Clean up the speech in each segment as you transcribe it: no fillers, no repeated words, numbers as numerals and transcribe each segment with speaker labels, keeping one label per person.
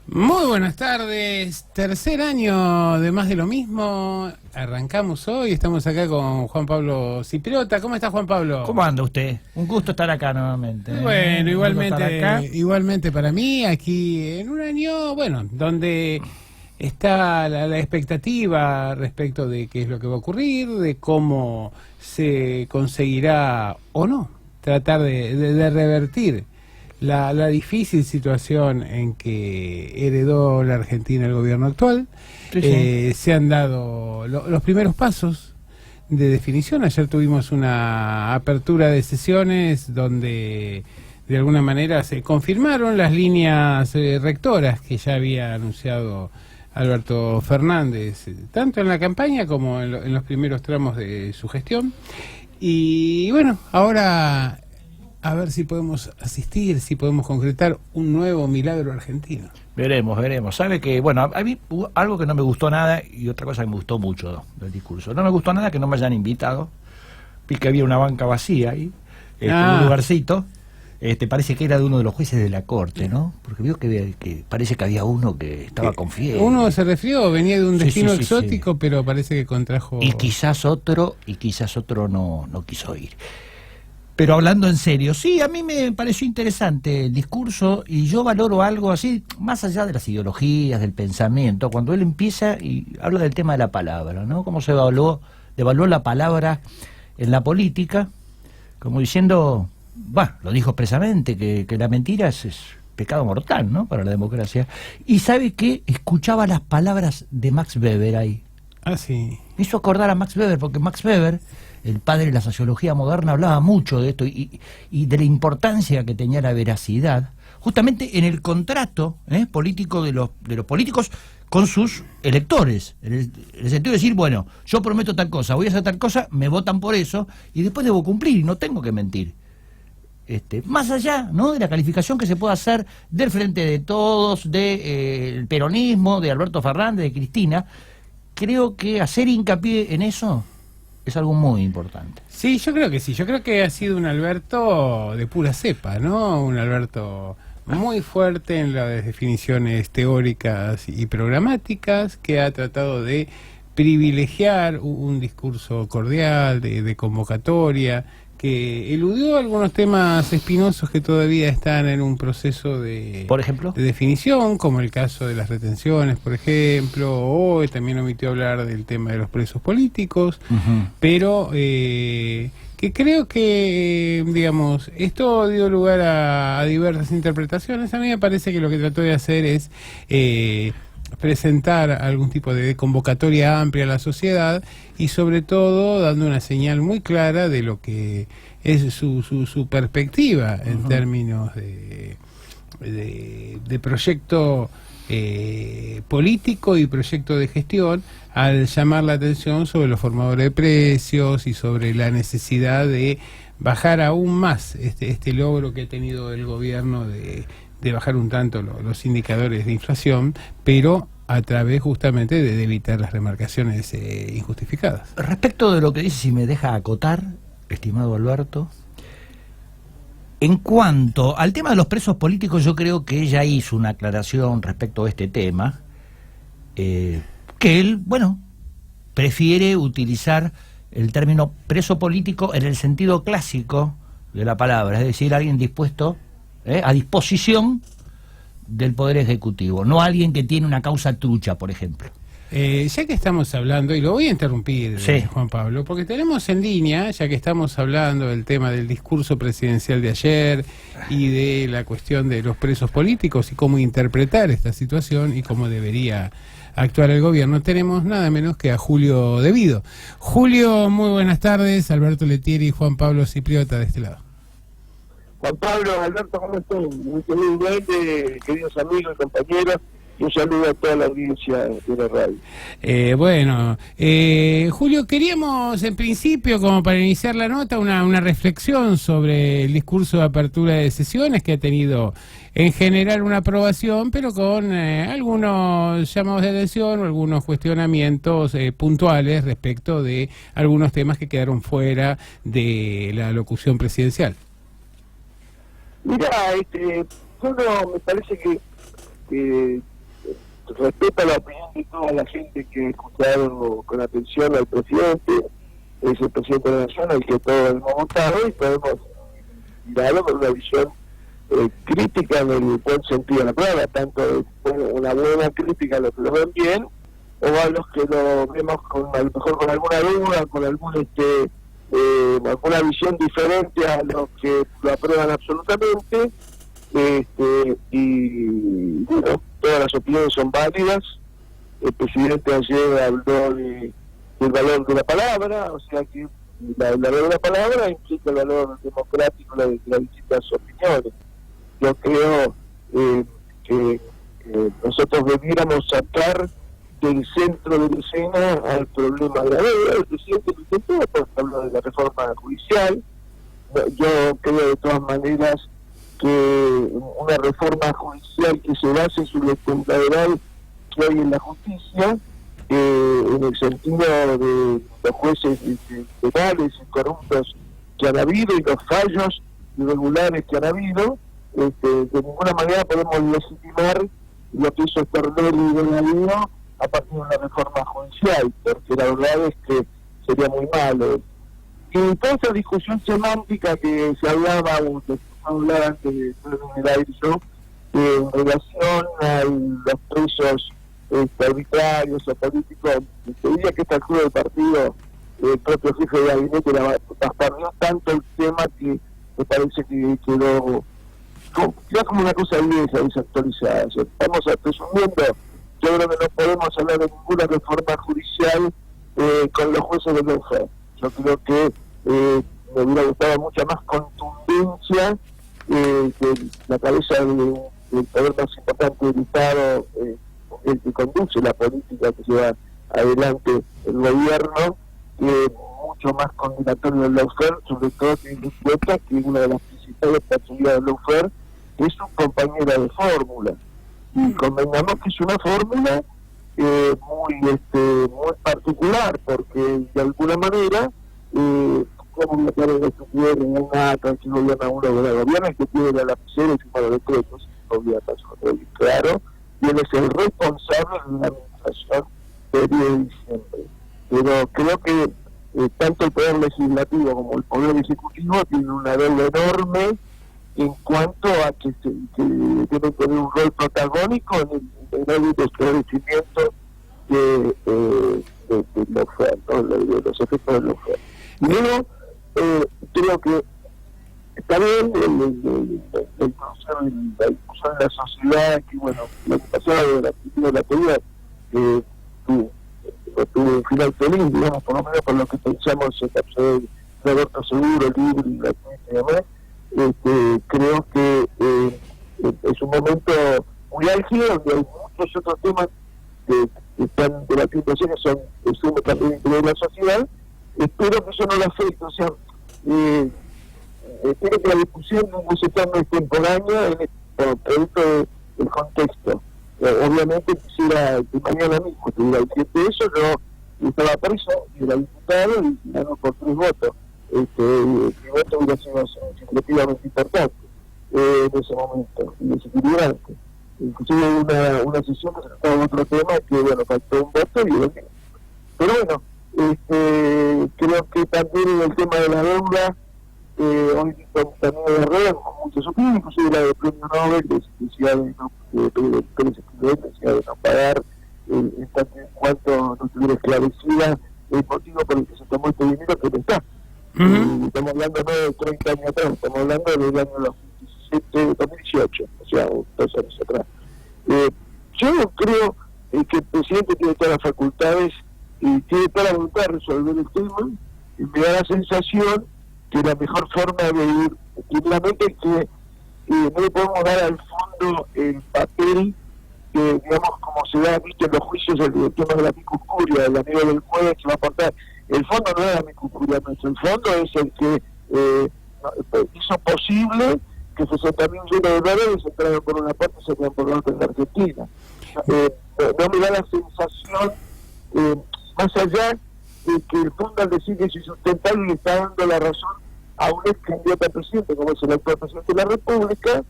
Speaker 1: Muy buenas tardes, tercer año de Más de lo Mismo, arrancamos hoy, estamos acá con Juan Pablo Cipriota. ¿Cómo está, Juan Pablo?
Speaker 2: ¿Cómo anda usted? Un gusto estar acá nuevamente.
Speaker 1: Bueno,
Speaker 2: Acá.
Speaker 1: igualmente para mí, aquí en un año, bueno, donde está la expectativa respecto de qué es lo que va a ocurrir, de cómo se conseguirá o no tratar de revertir la difícil situación en que heredó la Argentina el gobierno actual.
Speaker 2: Sí.
Speaker 1: Se han dado los primeros pasos de definición. Ayer tuvimos una apertura de sesiones donde de alguna manera se confirmaron las líneas rectoras que ya había anunciado Alberto Fernández, tanto en la campaña como en los primeros tramos de su gestión. Y bueno, ahora a ver si podemos asistir, si podemos concretar un nuevo milagro argentino.
Speaker 2: Veremos. Sabe que, bueno, a mí algo que no me gustó nada y otra cosa que me gustó mucho del discurso. No me gustó nada que no me hayan invitado. Vi que había una banca vacía ahí, un lugarcito. Parece que era de uno de los jueces de la corte, ¿no? Porque vio que parece que había uno que estaba con fiebre.
Speaker 1: Uno se resfrió, venía de un destino
Speaker 2: sí,
Speaker 1: exótico, pero parece que contrajo...
Speaker 2: Y quizás otro no quiso ir. Pero hablando en serio, sí, a mí me pareció interesante el discurso y yo valoro algo así, más allá de las ideologías, del pensamiento, cuando él empieza y habla del tema de la palabra, ¿no? Cómo se devaluó la palabra en la política, como diciendo, lo dijo expresamente, que la mentira es pecado mortal, ¿no?, para la democracia. Y sabe que escuchaba las palabras de Max Weber ahí.
Speaker 1: Ah, sí.
Speaker 2: Me hizo acordar a Max Weber, porque Max Weber, el padre de la sociología moderna, hablaba mucho de esto y de la importancia que tenía la veracidad, justamente en el contrato político de los políticos con sus electores, en el sentido de decir, bueno, yo prometo tal cosa, voy a hacer tal cosa, me votan por eso, y después debo cumplir, y no tengo que mentir. Más allá, ¿no?, de la calificación que se pueda hacer del Frente de Todos, del peronismo, de Alberto Fernández, de Cristina, creo que hacer hincapié en eso es algo muy importante.
Speaker 1: Sí, yo creo que sí. Yo creo que ha sido un Alberto de pura cepa, ¿no? Un Alberto muy fuerte en las definiciones teóricas y programáticas, que ha tratado de privilegiar un discurso cordial, de convocatoria, que eludió algunos temas espinosos que todavía están en un proceso
Speaker 2: ¿Por ejemplo?
Speaker 1: de definición, como el caso de las retenciones, por ejemplo. Hoy también omitió hablar del tema de los presos políticos, pero que creo que, digamos, esto dio lugar a diversas interpretaciones. A mí me parece que lo que trató de hacer es presentar algún tipo de convocatoria amplia a la sociedad y sobre todo dando una señal muy clara de lo que es su perspectiva en términos de proyecto político y proyecto de gestión, al llamar la atención sobre los formadores de precios y sobre la necesidad de bajar aún más este logro que ha tenido el gobierno de bajar un tanto los indicadores de inflación, pero a través justamente de evitar las remarcaciones injustificadas.
Speaker 2: Respecto de lo que dice, si me deja acotar, estimado Alberto, en cuanto al tema de los presos políticos, yo creo que ella hizo una aclaración respecto a este tema, que él, prefiere utilizar el término preso político en el sentido clásico de la palabra, es decir, alguien dispuesto a disposición del Poder Ejecutivo, no alguien que tiene una causa trucha, por ejemplo.
Speaker 1: Ya que estamos hablando, y lo voy a interrumpir,
Speaker 2: sí,
Speaker 1: Juan Pablo, porque tenemos en línea, ya que estamos hablando del tema del discurso presidencial de ayer y de la cuestión de los presos políticos y cómo interpretar esta situación y cómo debería actuar el gobierno, tenemos nada menos que a Julio Devido. Julio, muy buenas tardes. Alberto Letieri y Juan Pablo Cipriota de este lado.
Speaker 3: Juan Pablo, Alberto, ¿cómo están? Muy bien, queridos amigos y compañeros, y un saludo a toda la audiencia de la radio.
Speaker 1: Julio, queríamos en principio, como para iniciar la nota, una reflexión sobre el discurso de apertura de sesiones que ha tenido en general una aprobación, pero con algunos llamados de atención o algunos cuestionamientos puntuales respecto de algunos temas que quedaron fuera de la locución presidencial.
Speaker 3: Mira, uno me parece que respeta la opinión de toda la gente que ha escuchado con atención al presidente, es el presidente de la nación, el que todos hemos votado, y podemos mirarlo con una visión crítica en el buen sentido de la palabra, tanto una buena crítica a los que lo ven bien, o a los que lo vemos a lo mejor con alguna duda, con algún alguna visión diferente a los que lo aprueban absolutamente, y bueno, todas las opiniones son válidas. El presidente ayer habló del valor de la palabra, o sea que el valor de la palabra implica el valor democrático de las distintas opiniones. Yo creo que nosotros debiéramos sacar del centro de la escena al problema de la deuda. El presidente lo intentó, porque habló de la reforma judicial. Yo creo de todas maneras que una reforma judicial que se base sobre el temporal que hay en la justicia, en el sentido de los jueces penales y corruptos que han habido y los fallos irregulares que han habido, de ninguna manera podemos legitimar lo que hizo Stornelli y Bonadío a partir de una reforma judicial, porque la verdad es que sería muy malo. Y toda esa discusión semántica que se hablaba, o que se hablaba antes de el aire show, en relación a los presos arbitrarios o políticos, te diría que esta altura del partido, el propio jefe de gabinete bastardeó tanto el tema que me parece que quedó como una cosa vieja, desactualizada. O sea, estamos presumiendo, yo creo que no podemos hablar de ninguna reforma judicial con los jueces de lawfare. Yo creo que me hubiera gustado mucha más contundencia que la cabeza del poder más importante del Estado, el que conduce la política que lleva adelante el gobierno, mucho más condenatorio del lawfare, sobre todo teniendo en cuenta que una de las principales personalidades del lawfare es su compañera de fórmula, y convengamos que es una fórmula muy particular, porque de alguna manera como me acuerdo de que tiene una que gobierna uno de la gobierna, que tiene la lapicera y firma los decretos, gobierna claro, y él es el responsable de la administración del 10 de diciembre. Pero creo que tanto el poder legislativo como el poder ejecutivo tienen una deuda enorme en cuanto a que deben tener un rol protagónico en el esclarecimiento de los efectos del lawfare. Luego, creo que está bien la discusión en la sociedad, que bueno, lo que pasó de la teoría tuvo un final feliz, digamos, por lo menos por lo que pensamos en el aborto seguro, libre y gratuito y demás. Creo que es un momento muy álgido, donde hay muchos otros temas que están debatiéndose, que son también de la sociedad. Espero que eso no lo afecte, o sea, espero que la discusión no se torne extemporánea producto del contexto. Obviamente quisiera que mañana mismo estuviera diciendo eso. Yo estaba preso, era diputado y ganó por 3 votos. Mi voto hubiera sido significativamente importante en ese momento, y desequilibrante. Inclusive una sesión que se trataba de otro tema que, bueno, faltó un voto y bueno. Pero bueno, creo que también en el tema de la deuda, hoy también de Herrera, con muchas opiniones, inclusive la del premio Nobel, decía de no pagar, en tanto en cuanto no estuviera esclarecida el motivo por el que se tomó este dinero que no está. Estamos hablando no de 30 años atrás, estamos hablando del año 2018, o sea, 2 años atrás. Yo creo que el presidente tiene todas las facultades y tiene toda la voluntad de resolver el tema, y me da la sensación que la mejor forma de ir, primeramente, es que no le podemos dar al fondo el papel que, digamos, como se da visto en los juicios, el tema de la micuscuria, del amigo del juez que va a aportar. El fondo no es la micuscuria nuestra, el fondo es el que hizo posible que 60.000 millones de dólares se entraran por una parte y se entraran por la otra en la Argentina. No me da la sensación, más allá de que el fondo, al decir que es insustentable, le está dando la razón a un ex candidato a presidente, como es el actual presidente de la República,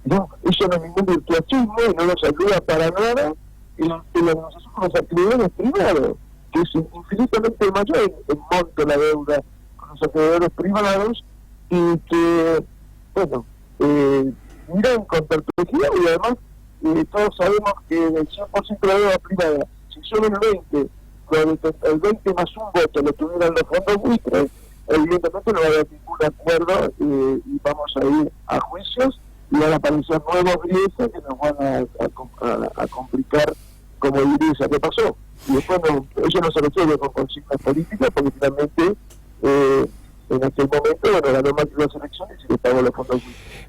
Speaker 3: no, eso no es ningún virtuosismo y no nos ayuda para nada en la negociación con los acreedores privados, que es infinitamente mayor en monto la deuda con los acreedores privados, y que, bueno, miran con perspectiva, y además todos sabemos que el 100% de la deuda privada, si solo el 20 más un voto lo tuvieran los fondos buitres, evidentemente no va a haber ningún acuerdo y vamos a ir a juicios y van a aparecer nuevos grises que nos van a complicar como divisa. ¿Qué pasó? Y después eso no se resuelve con consignas políticas, porque finalmente en aquel momento, bueno, ganó Macri las elecciones y le pagó los fondos.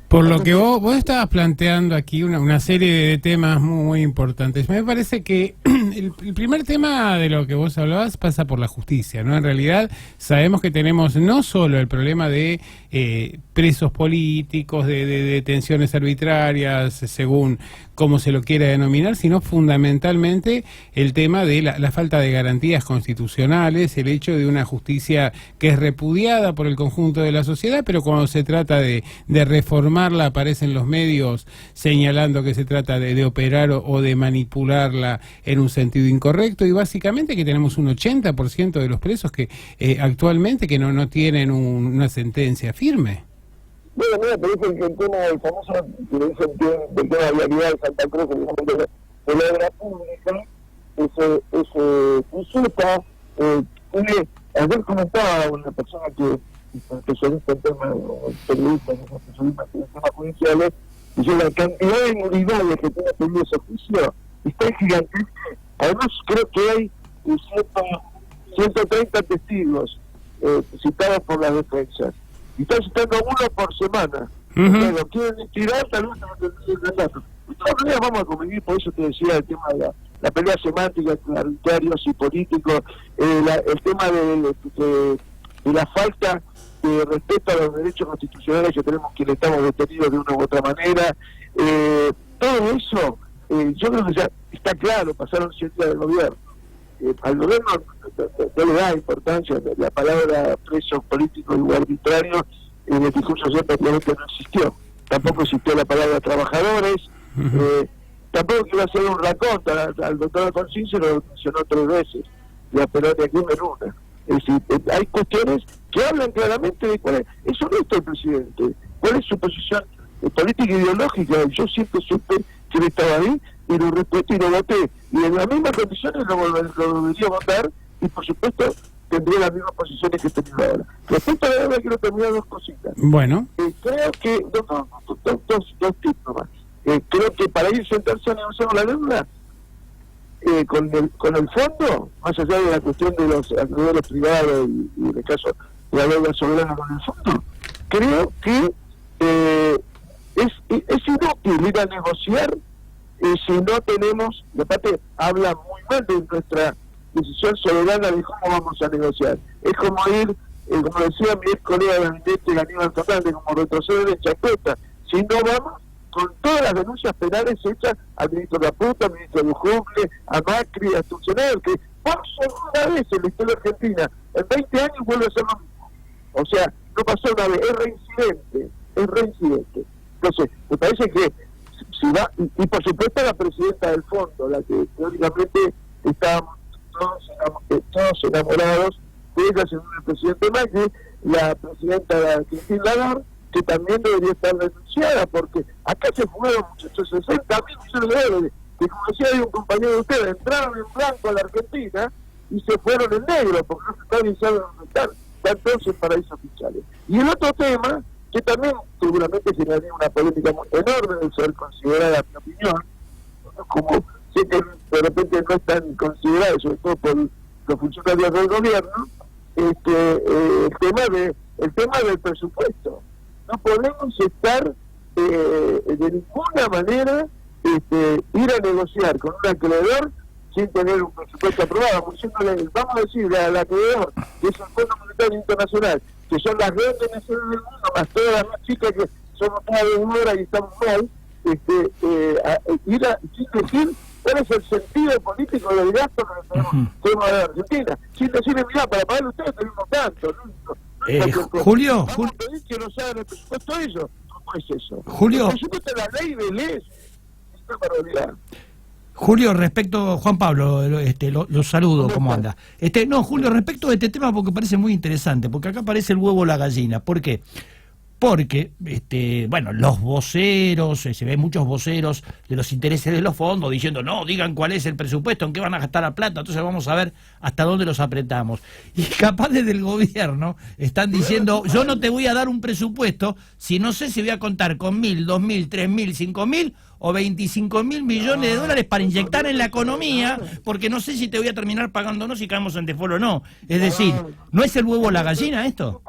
Speaker 1: Por lo que vos estabas planteando aquí una serie de temas muy importantes. Me parece que el primer tema de lo que vos hablabas pasa por la justicia, ¿no? En realidad sabemos que tenemos no solo el problema de presos políticos, de detenciones arbitrarias, según cómo se lo quiera denominar, sino fundamentalmente el tema de la falta de garantías constitucionales, el hecho de una justicia que es repudiada por el conjunto de la sociedad, pero cuando se trata de reformarla aparecen los medios señalando que se trata de operar o de manipularla en un sentido incorrecto, y básicamente que tenemos un 80% de los presos que actualmente que no tienen una sentencia firme.
Speaker 3: Bueno, mira, te dicen que el tema del famoso, que dicen que del tema de vialidad de Santa Cruz, de la obra pública, ese consulta, ayer comentaba una persona que es especialista en temas, periodista, especialista en temas judiciales, y yo la cantidad de nulidades que tiene pedido ese juicio está gigantesca. Además, creo que hay 130 testigos citados por las defensas. Y están citando uno por semana. Lo quieren tirar, tal vez no tendría el relato. De todas maneras vamos a convivir, por eso te decía el tema de la pelea semántica entre arbitrarios y políticos, el tema de la falta de respeto a los derechos constitucionales que tenemos quienes estamos detenidos de una u otra manera. Todo eso, yo creo que ya está claro, pasaron 100 días del gobierno. Al gobierno no le da importancia, la palabra presos políticos y arbitrarios en el discurso ya prácticamente no existió. Tampoco existió la palabra trabajadores, tampoco quiero hacer un raconto, al doctor Alfonsín se lo mencionó 3 veces, y a Perón de aquí en una. Es decir, hay cuestiones que hablan claramente de cuál es honesto el presidente, cuál es su posición política e ideológica. Yo siempre supe que él estaba ahí, y lo respeto y lo voté, y en las mismas condiciones lo volvería a votar, y por supuesto tendría las mismas posiciones que tenía ahora. Respecto a la deuda, quiero terminar 2 cositas.
Speaker 1: Bueno.
Speaker 3: Creo que, dos tips nomás. Creo que para ir a sentarse a negociar la deuda, con el fondo, más allá de la cuestión de los acreedores privados y en el caso de la deuda soberana con el fondo, creo que es inútil ir a negociar si no tenemos, de parte habla muy mal de nuestra decisión soberana de cómo vamos a negociar. Es como ir, como decía mi ex colega de gabinete, Aníbal Fernández, como retroceder en chacota, si no vamos con todas las denuncias penales hechas al ministro Caputo, al ministro Lujuble, a Macri, a Sturzenegger, que por segunda vez en la historia argentina, en 20 años vuelve a ser lo mismo. O sea, no pasó una vez, es reincidente. Entonces, me parece que si va, y por supuesto la presidenta del fondo, la que teóricamente estábamos todos enamorados de ella, según el presidente Macri, la presidenta Cristina Lagarde, que también debería estar denunciada, porque acá se fueron, muchachos, 60.000 millones de dólares, que como decía hay un compañero de ustedes, entraron en blanco a la Argentina y se fueron en negro, porque no se está avisando dónde están todos en paraísos fiscales. Y el otro tema, que también seguramente generaría una polémica muy enorme de ser considerada, en mi opinión, como sé que de repente no están considerados, sobre todo por los funcionarios del gobierno, el tema del presupuesto. No podemos estar de ninguna manera ir a negociar con un acreedor sin tener un presupuesto aprobado, diciéndole, vamos a decirle al acreedor, que es el Fondo Monetario Internacional, que son las grandes naciones del mundo, más todas las más chicas que somos todas deudora y estamos mal, ir a, sin decir cuál es el sentido político del gasto que tenemos de Argentina, sin decirle, mirá, para pagar ustedes tenemos tanto, ¿no?
Speaker 2: Julio,
Speaker 3: vamos a pedir que nos hagan el presupuesto ellos, es eso?
Speaker 2: Julio.
Speaker 3: El presupuesto de la ley de leyes es una barbaridad.
Speaker 2: Julio, respecto, Juan Pablo, lo saludo, ¿cómo anda? No, Julio, respecto de este tema, porque parece muy interesante, porque acá aparece el huevo o la gallina. ¿Por qué? Porque, bueno, los voceros, se ven muchos voceros de los intereses de los fondos diciendo, no, digan cuál es el presupuesto, en qué van a gastar la plata, entonces vamos a ver hasta dónde los apretamos. Y capaz desde el gobierno están diciendo, yo no te voy a dar un presupuesto si no sé si voy a contar con 1.000, 2.000, 3.000, 5.000 o 25.000 millones de dólares para inyectar en la economía, porque no sé si te voy a terminar pagándonos si caemos en default o no. Es decir, ¿no es el huevo o la gallina esto?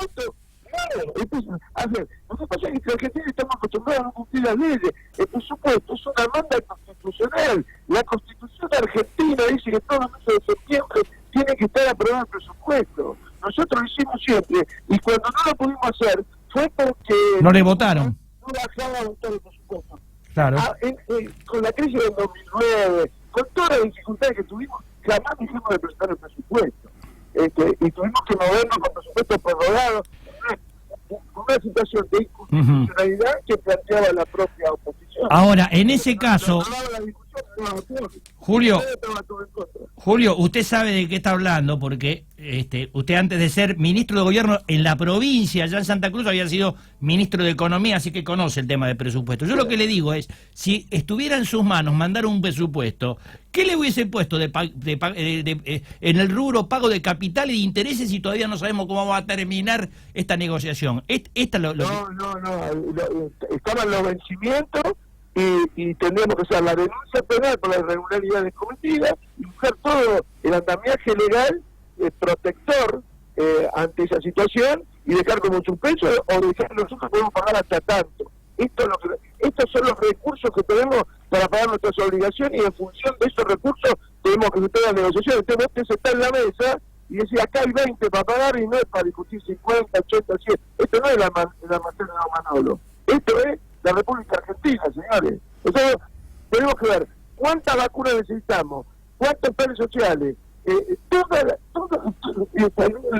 Speaker 3: Claro, lo que pasa es que en Argentina estamos acostumbrados a no cumplir las leyes. El presupuesto es una manda constitucional. La Constitución argentina dice que todos los meses de septiembre tiene que estar aprobado el presupuesto. Nosotros lo hicimos siempre, y cuando no lo pudimos hacer fue porque
Speaker 2: no le votaron.
Speaker 3: No bajaba a votar el presupuesto.
Speaker 2: Claro.
Speaker 3: Con la crisis del 2009, con todas las dificultades que tuvimos, jamás dejamos de presentar el presupuesto. Y tuvimos que movernos con presupuestos prorrogados, una situación de inconstitucionalidad que planteaba la propia oposición.
Speaker 2: Ahora, en ese caso, Julio, usted sabe de qué está hablando, porque usted antes de ser ministro de gobierno en la provincia, allá en Santa Cruz, había sido ministro de Economía, así que conoce el tema de presupuesto. Yo lo que le digo es, si estuviera en sus manos mandar un presupuesto, ¿qué le hubiese puesto en el rubro pago de capital y de intereses si todavía no sabemos cómo va a terminar esta negociación?
Speaker 3: No, estaban los vencimientos y tendríamos que hacer la denuncia penal por las irregularidades cometidas y buscar todo el andamiaje legal protector ante esa situación y dejar como suspenso o dejar nosotros podemos pagar hasta tanto. Estos son los recursos que tenemos para pagar nuestras obligaciones y en función de esos recursos tenemos que hacer la negociación. Entonces usted está en la mesa y decía, acá hay 20 para pagar y no es para discutir 50, 80, 100. Esto no es la materia de Manolo. Esto es la República Argentina, señores. Entonces tenemos que ver cuántas vacunas necesitamos, cuántos planes sociales, toda la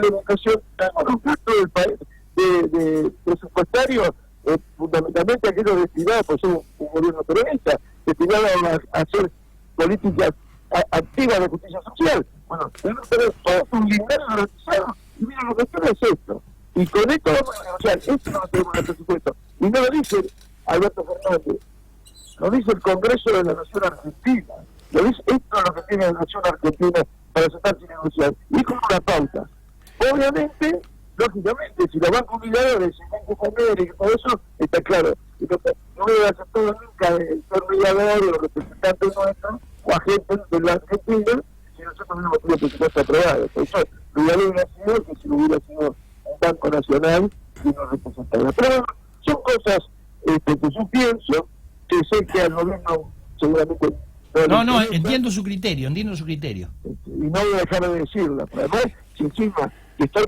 Speaker 3: educación, todos los gastos del país de presupuestarios, fundamentalmente aquellos destinados, pues somos un gobierno peronista, destinados a hacer políticas activas de justicia social. Bueno, tenemos que tener todo un lineal garantizado, y mira, lo que quiero es esto. Y con esto vamos a negociar, esto no lo tenemos en el presupuesto. Y no lo dice Alberto Fernández, lo dice el Congreso de la Nación Argentina. Lo dice, esto es lo que tiene la Nación Argentina para sentarse y negociar. Y con una pauta. Obviamente, lógicamente, si los bancos mediadores, el Banco América y todo eso, está claro. No voy a aceptar nunca el ser mediador o representante nuestro o agentes de la Argentina si nosotros no hemos tenido presupuesto aprobado. Por eso, lo hubiera sido que si lo hubiera sido un Banco Nacional y no representara. Pero son cosas que yo pienso, que sé que al gobierno seguramente...
Speaker 2: No, entiendo su criterio. Y
Speaker 3: no voy a dejar de decirlo. Además, si encima estoy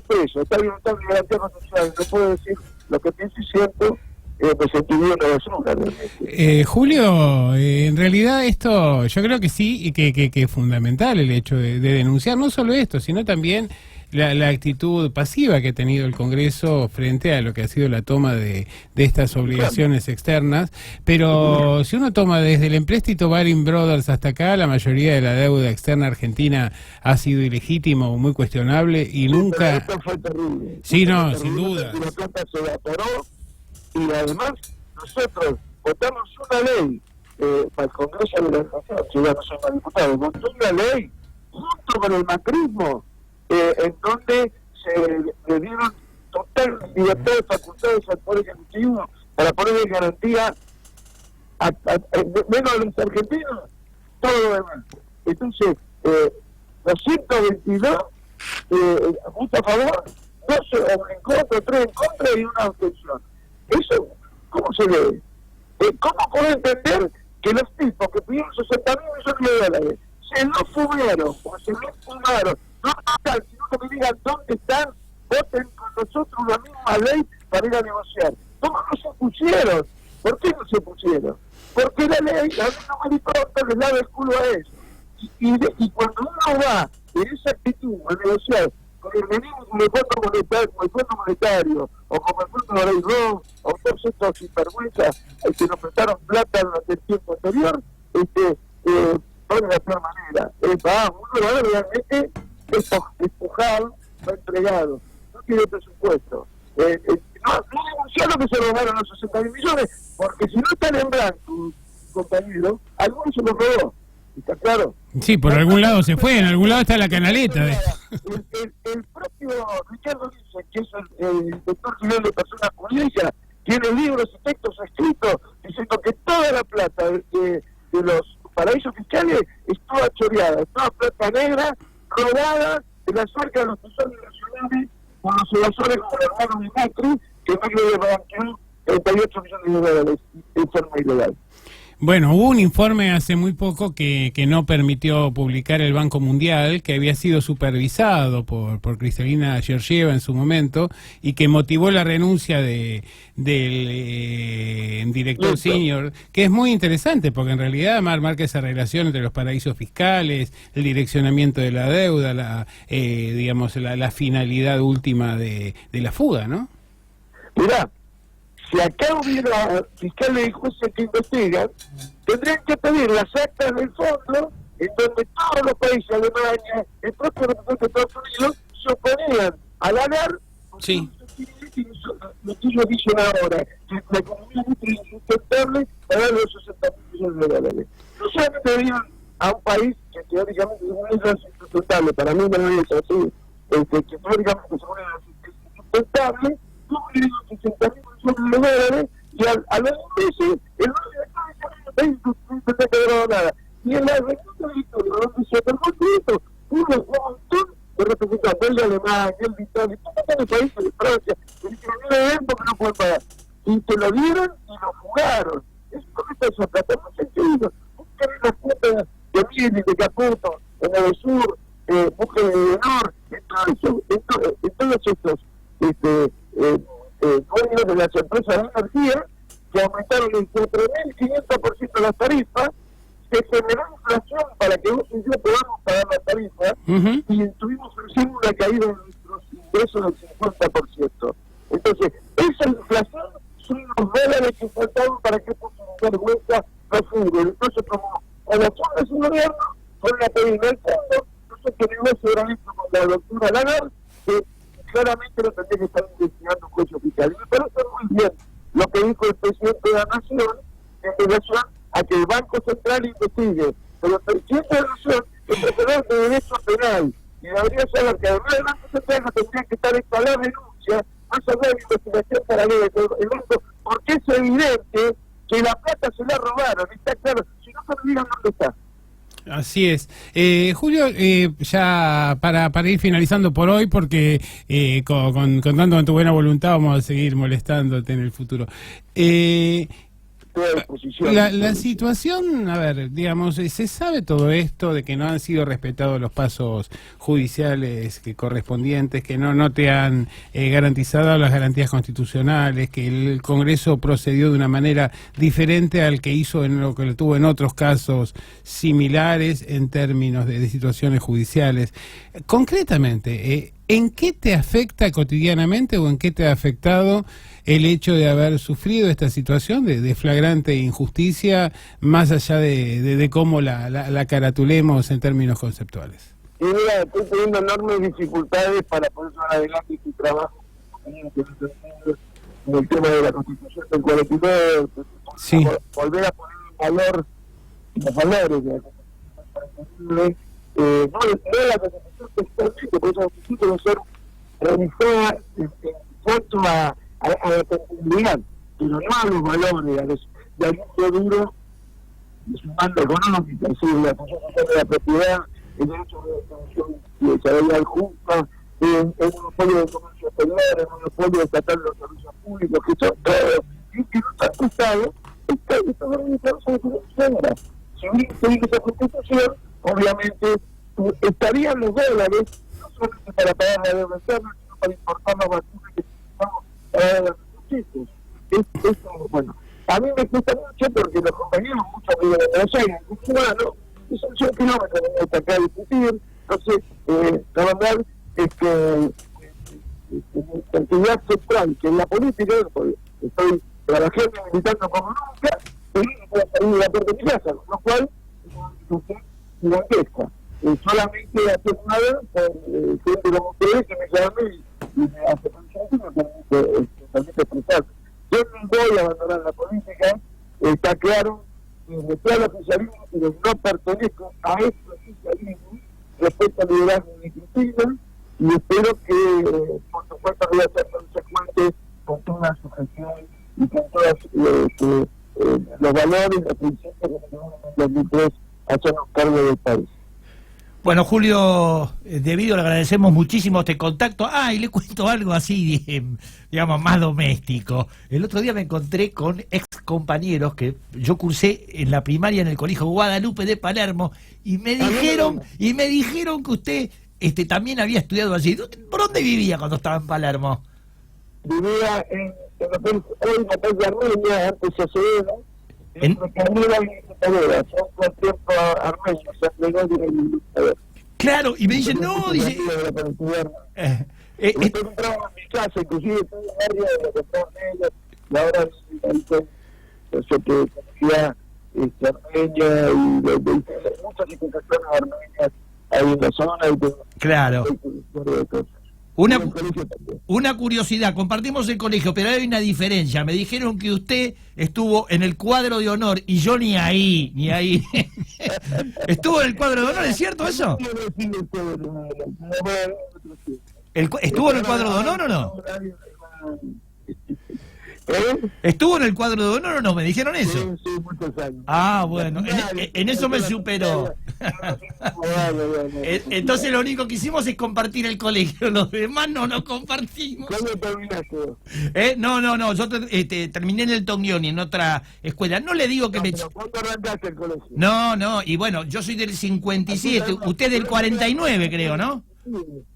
Speaker 3: preso, está libertad de garantía constitucional, no puedo decir lo que pienso y siento, me sentiría una basura realmente.
Speaker 1: Julio, en realidad esto, yo creo que sí, y que es fundamental el hecho de denunciar no solo esto, sino también la actitud pasiva que ha tenido el Congreso frente a lo que ha sido la toma de estas obligaciones externas. Pero si uno toma desde el empréstito Baring Brothers hasta acá, la mayoría de la deuda externa argentina ha sido ilegítima o muy cuestionable y nunca...
Speaker 3: Esto fue terrible.
Speaker 1: Sí, no, sin duda.
Speaker 3: La plata se evaporó y además nosotros votamos una ley para el Congreso de la Nación, yo ya no soy más diputado, votó una ley junto con el macrismo en donde se le dieron total libertad de facultades al Poder Ejecutivo para poner en garantía menos a los argentinos, todo lo demás. Entonces, 222 votos a favor, 12 en contra, 3 en contra y una abstención. Eso, ¿cómo se ve? ¿Cómo puede entender que los tipos que pidieron 60.000 millones de dólares se lo fumaron o se lo fumaron? No total, sino que me digan dónde están, voten con nosotros la misma ley para ir a negociar. ¿Cómo no se pusieron? ¿Por qué no se pusieron? Porque la ley, a mí no me importa, les lava el culo a eso. Y cuando uno va en esa actitud a negociar con el Fondo Monetario o como el Fondo de Ley Ron, o todos estos sinvergüenzas que nos prestaron plata durante el tiempo anterior, no de la peor manera. Uno va realmente despojado, no entregado, no tiene presupuesto. No denunció lo que se robaron los 60.000 millones, porque si no están en blanco, compañero, algunos se los robó. ¿Está claro?
Speaker 1: Sí, por algún lado se fue, en algún lado está la canaleta.
Speaker 3: El propio Ricardo dice que es el doctor civil de personas jurídicas, tiene libros y textos escritos diciendo que toda la plata de los paraísos fiscales es toda choreada, es toda plata negra, robada de las arcas de los tesoros nacionales por los evasores como el hermano de Macri, que Macri le banqueó 38 millones de dólares en forma ilegal.
Speaker 1: Bueno, hubo un informe hace muy poco que no permitió publicar el Banco Mundial, que había sido supervisado por Kristalina Georgieva en su momento, y que motivó la renuncia del director senior, que es muy interesante, porque en realidad marca esa relación entre los paraísos fiscales, el direccionamiento de la deuda, la finalidad última de la fuga, ¿no?
Speaker 3: Mirá, si acá hubiera fiscales y jueces que investigan, tendrían que pedir las actas del fondo en donde todos los países, Alemania, el propio representante de Estados Unidos, se oponían a la NAR.
Speaker 1: Sí.
Speaker 3: Lo que ellos dicen ahora, que la economía es insustentable para darle los 60.000 millones de dólares. No solamente debían a un país que teóricamente es insustentable, para mí no es así, que teóricamente es insustentable, no le dieron 60.000 millones de dólares y a los meses el nuevo director no tendría que haber dado nada. Y en la reunión de Victoria, donde se perdió esto, hubo un montón de representantes de Alemania, el de Italia, de países de Francia, que dijeron no le den porque no pueden pagar. Y te lo dieron y lo jugaron. Es por esa plata, no sentido. Buscan las cuentas de Miel, de Caputo, en el sur, Mujer de Honor, en todos estos dueños de las empresas de energía que aumentaron el 4.500% las tarifas, se generó inflación para que vos y yo podamos pagar la tarifa, y tuvimos recién una caída de nuestros ingresos del 50%. Entonces, esa inflación son los dólares que faltaban para que esto se vergüenza no fugue. Entonces, como a la zona de su gobierno, con la pedida del fondo, no sé qué negocio era esto con la doctora Lagarde, que claramente lo tendría que estar investigando un juez oficial. Y me parece muy bien lo que dijo el presidente de la Nación en relación a que el Banco Central investigue. Pero el presidente de la Nación es profesor de Derecho Penal y debería saber que además del Banco Central no tendría que estar hecha la denuncia, más allá de la investigación paralela del banco, porque es evidente que la plata se la robaron, está claro. Si no, me digan dónde está.
Speaker 1: Así es. Julio, ya para ir finalizando por hoy, porque contando con tu buena voluntad vamos a seguir molestándote en el futuro. La situación, a ver, digamos, se sabe todo esto de que no han sido respetados los pasos judiciales correspondientes, que no te han garantizado las garantías constitucionales, que el Congreso procedió de una manera diferente al que hizo en lo que lo tuvo en otros casos similares en términos de situaciones judiciales. Concretamente, ¿en qué te afecta cotidianamente o en qué te ha afectado el hecho de haber sufrido esta situación de flagrante injusticia, más allá de cómo la caratulemos en términos conceptuales?
Speaker 3: Y mira, estoy teniendo enormes dificultades para poder llevar adelante este trabajo en el tema de la Constitución del 49,
Speaker 1: sí.
Speaker 3: Volver a poner en valor los valores de la Constitución, no la Constitución textualmente, porque esa Constitución debe ser realizada en cuanto a la continuidad, pero no a los valores, de algo duro, de su mando económico, es decir, la función social de la propiedad, el derecho de extensión de salarial justa, el monopolio del comercio exterior, el monopolio estatal de los servicios públicos, que son todos, y que no están prestados, están organizados en la Constitución. Si hubiera seguido esa Constitución, obviamente estarían los dólares, no solamente para pagar la deuda externa, sino para importar las vacunas que necesitamos para los chicos. Eso, bueno, a mí me cuesta mucho porque los compañeros, muchos viven en Buenos Aires, y son 100 kilómetros de hasta acá a discutir. Entonces, la verdad es que actividad central, que es la política, porque estoy trabajando y militando como nunca, y voy a salir de la puerta de mi casa, con lo cual es una institución gigantesca. Solamente hacer nada por gente como ustedes que me llame y me hace pensar y me permite expresar. Yo no voy a abandonar la política, está claro, me fui al oficialismo, pero no pertenezco a este oficialismo respecto al liderazgo de Cristina, y espero que, por supuesto, voy a ser consecuente con toda su gestión y con todos los valores, los principios que nos llevaron en 2003 a hacernos cargo del país.
Speaker 2: Bueno, Julio, debido le agradecemos muchísimo este contacto. Y le cuento algo así, digamos, más doméstico. El otro día me encontré con ex compañeros que yo cursé en la primaria en el Colegio Guadalupe de Palermo y me dijeron que usted también había estudiado allí. ¿Por dónde vivía cuando estaba en Palermo?
Speaker 3: Vivía en hoy la calle Armenia, antes se Acevedo,
Speaker 2: Claro, y me dicen, no, dice...
Speaker 3: Usted entraba en mi casa, inclusive todo el barrio de los estados negros, y ahora yo que conocía Armenia y muchas instituciones armenias ahí en la zona.
Speaker 2: Claro. Una curiosidad, compartimos el colegio, pero hay una diferencia. Me dijeron que usted estuvo en el cuadro de honor y yo ni ahí. ¿Estuvo en el cuadro de honor, es cierto eso? ¿Estuvo en el cuadro de honor o no? ¿Estuvo en el cuadro de honor o no? ¿Me dijeron eso?
Speaker 3: Sí, muchos años.
Speaker 2: Bueno, en eso me superó. Entonces lo único que hicimos es compartir el colegio, los demás no nos compartimos.
Speaker 3: ¿Cuándo terminaste?
Speaker 2: No, yo terminé en el Toglioni, en otra escuela. No le digo que
Speaker 3: ¿Pero cuándo arrancaste el colegio?
Speaker 2: No, y bueno, yo soy del 57, usted del 49 creo, ¿no?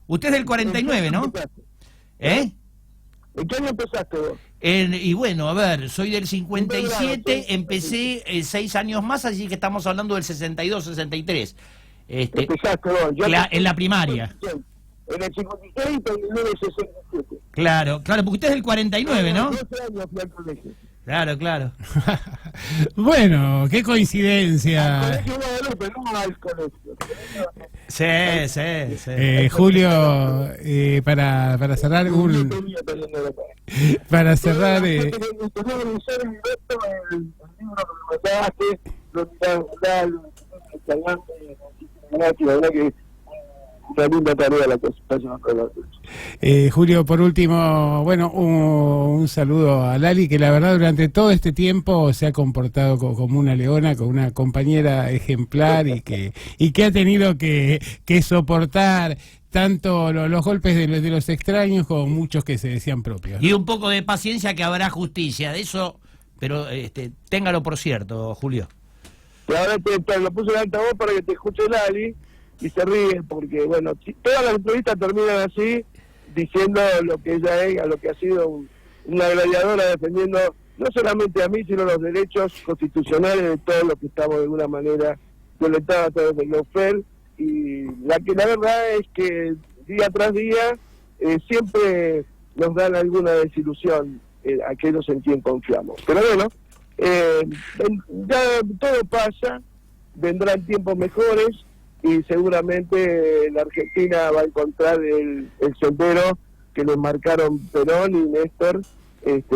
Speaker 2: Usted es del 49, ¿no?
Speaker 3: ¿En qué año empezaste vos?
Speaker 2: Y bueno, a ver, soy del 57, empecé 6 años más, así que estamos hablando del 62, 63.
Speaker 3: Empezaste vos.
Speaker 2: En la primaria.
Speaker 3: En el 56 terminé en el 67.
Speaker 2: Claro, porque usted es del 49, ¿no?
Speaker 3: 12 años fui al colegio.
Speaker 2: Claro.
Speaker 1: Bueno, qué coincidencia.
Speaker 3: Al colegio Guadalupe, no al colegio.
Speaker 2: Sí.
Speaker 3: Julio,
Speaker 1: para cerrar para cerrar
Speaker 3: una linda tarea la que está haciendo con la
Speaker 1: Julio, por último, bueno, un saludo a Lali, que la verdad durante todo este tiempo se ha comportado como una leona, como una compañera ejemplar y que ha tenido que soportar tanto los golpes de los extraños como muchos que se decían propios, ¿no?
Speaker 2: Y un poco de paciencia, que habrá justicia, de eso, pero téngalo por cierto, Julio.
Speaker 3: Y ahora te lo puse en altavoz para que te escuche Lali y se ríe, porque bueno, todas las entrevistas terminan así, diciendo lo que ella es, a lo que ha sido una gladiadora, defendiendo no solamente a mí, sino los derechos constitucionales de todos los que estamos de alguna manera violentados a través del lawfare. Y la verdad es que día tras día siempre nos dan alguna desilusión aquellos en quien confiamos. Pero bueno, ya todo pasa, vendrán tiempos mejores y seguramente la Argentina va a encontrar el sendero que les marcaron Perón y Néstor,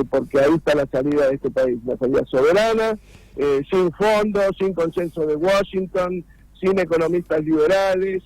Speaker 3: porque ahí está la salida de este país, la salida soberana, sin fondos, sin consenso de Washington, sin economistas liberales,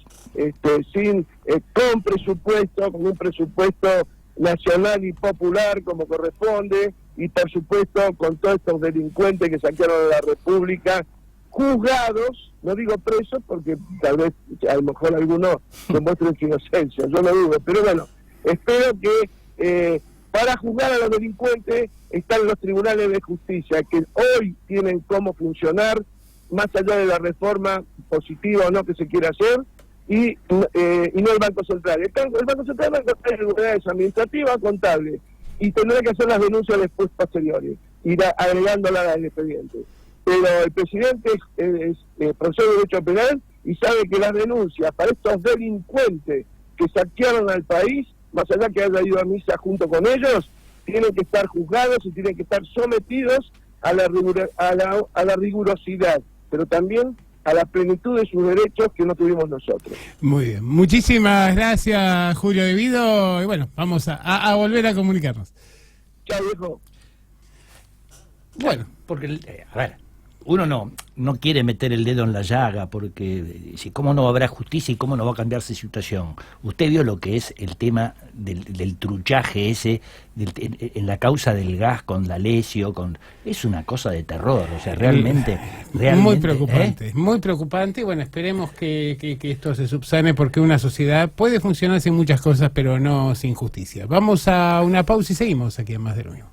Speaker 3: con presupuesto, con un presupuesto nacional y popular como corresponde, y por supuesto con todos estos delincuentes que saquearon la República, juzgados, no digo presos porque tal vez a lo mejor algunos demuestren su inocencia, yo lo digo, pero bueno, espero que para juzgar a los delincuentes están los tribunales de justicia, que hoy tienen cómo funcionar, más allá de la reforma positiva o no que se quiera hacer, y no el Banco Central. El Banco Central va a encontrar irregularidades administrativas, contables, y tendrá que hacer las denuncias después posteriores, ir agregándolas al expediente. Pero el presidente es profesor de Derecho Penal y sabe que las denuncias para estos delincuentes que saquearon al país más allá que haya ido a misa junto con ellos, tienen que estar juzgados y tienen que estar sometidos a la rigurosidad, pero también a la plenitud de sus derechos que no tuvimos nosotros.
Speaker 1: Muy bien, muchísimas gracias, Julio Devido, y bueno, vamos a volver a comunicarnos.
Speaker 3: Chao, viejo.
Speaker 2: Bueno, porque, a ver, uno no quiere meter el dedo en la llaga, porque si cómo no habrá justicia y cómo no va a cambiarse situación. Usted vio lo que es el tema del truchaje ese, en la causa del gas con D'Alessio, es una cosa de terror, o sea, realmente
Speaker 1: muy preocupante, muy preocupante, y bueno, esperemos que esto se subsane, porque una sociedad puede funcionar sin muchas cosas, pero no sin justicia. Vamos a una pausa y seguimos aquí en Más de lo Mismo.